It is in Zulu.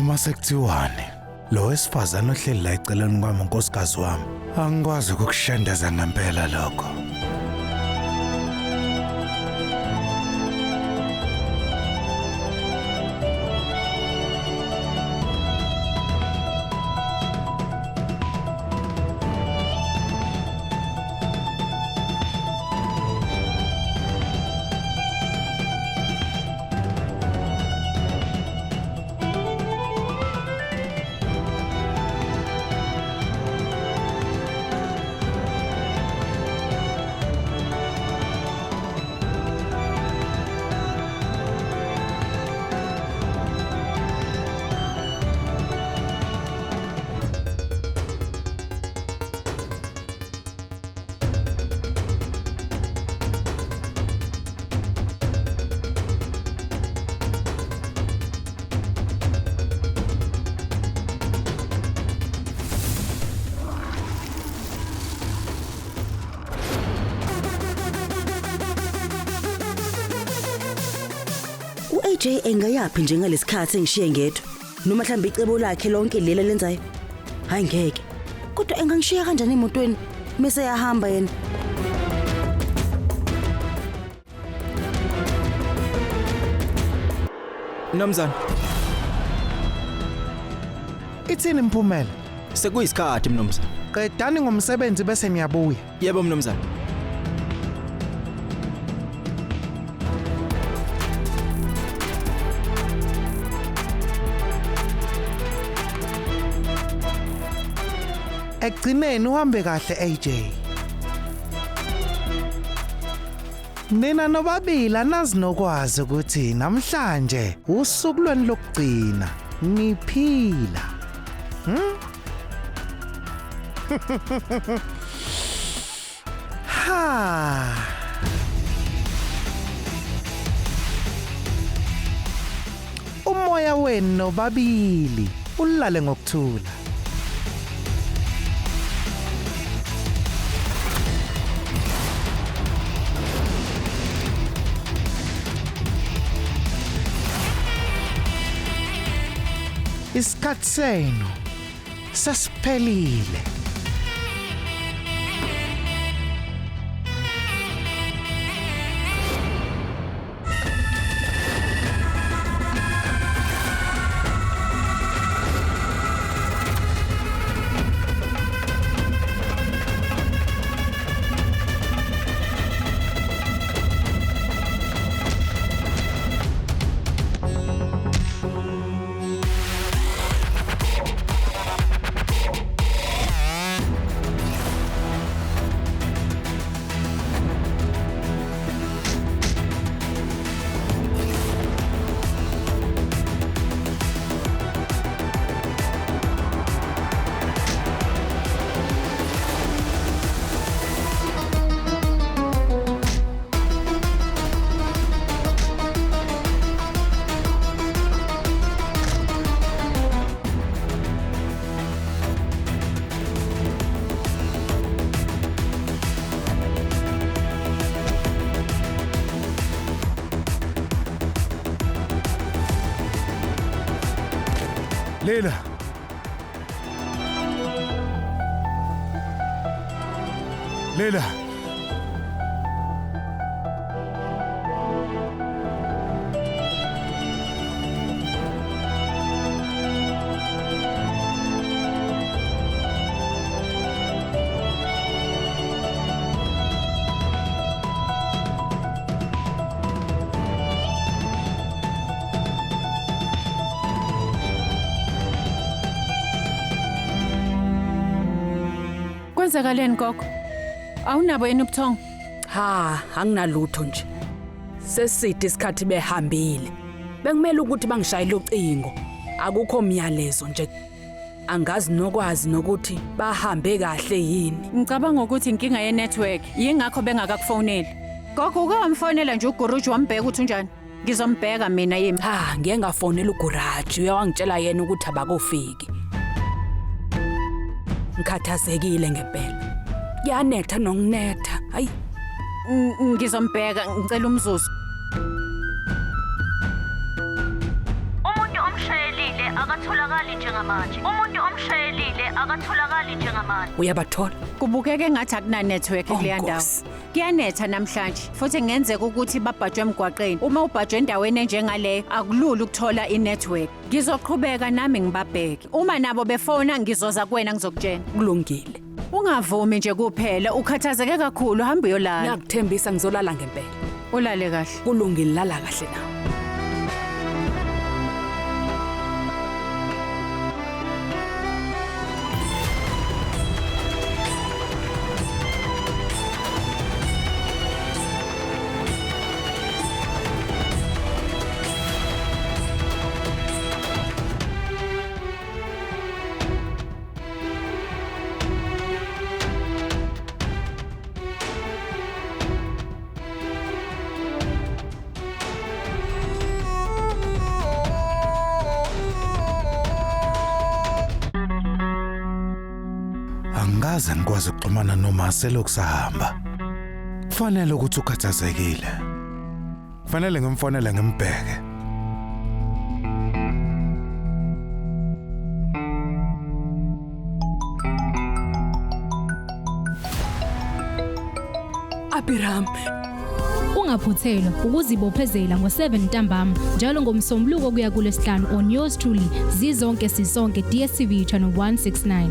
noma sekuthiwani lo wesifazane ohleli la eceleni kwami unkosikazi wami angikwazi ukukushendeza ngempela lokho. AJ engayapi njengalesikhathi engishiye ngedwa noma mhlawumbe icebo lakhe lonke leli lenzayo hayi ngeke kodwa engangishiya kanjani emotweni mase yahamba yena Mnumzane Ithini imphumela? sekuyisikhathi mnumzane. Qedani ngomsebenzi bese niyabuya. Yebo mnumzane. Ekugcineni uhambe kahle AJ. Nina nobabili anazi nokwazi ukuthi namhlanje usuku lweni lokugcina niphila. Ha. Umoya wenu nobabili ulale ngokuthula. Isikhathi senu sesiphelile. Leila. Leila. Kwenzakaleni gogo? Awunabo yena ubuthongo? Ha, anginalutho nje. Seside isikhathi behambile. Bekumele ukuthi bangishayile ucingo. Akukho myalezo nje. Angazi nokwazi nokuthi bahambe kahle yini. Ngicabanga ukuthi inkinga ye network, yingakho bengakakufoneli. Gogo uke wamfonela nje uGuruji wambheka ukuthi unjani? Ngizombheka mina yimi. Ha, ngeke ngafonela uGuruji, uyawangitshela yena ukuthi abakufiki. Ngikhathazekile ngempela. Yanetha nokunetha. Hayi. Ngizombheka, ngicela umzuzu. Umuntu omshayelile akatholakali njengamanje. Umuntu omshayelile akatholakali njengamanje. Uyabathola? Kubukeke ngathi akuna-network kuleya ndawo. Nkosi. Kuyanetha namhlanje futhi kungenzeka ukuthi babhajwe emgwaqeni. Uma ubhajwe endaweni enjengaleyo akulula ukuthola i-network. Ngizoqhubeka nami ngibabheke. Uma nabo befona ngizoza kuwena ngizokutshela. Kulungile. Ungavumi nje kuphela, ukhathazeke kakhulu, hamba uyolala. Nakuthembisa ngizolala ngempela. Ulale kahle. Kulungile, lala kahle nawe. Angikaze ngikwazi ukuxhumana noma selokusahamba. Kufanele ukuthi ukhathazekile. Kufanele ngimfonele ngimbheke. Abiram, Ungaphuthelwa ukuzibophezela ngo7 ntambama njalo ngomsombuluko kuya kuLesihlanu on yours truly zizonke sisonke DStv channel 169.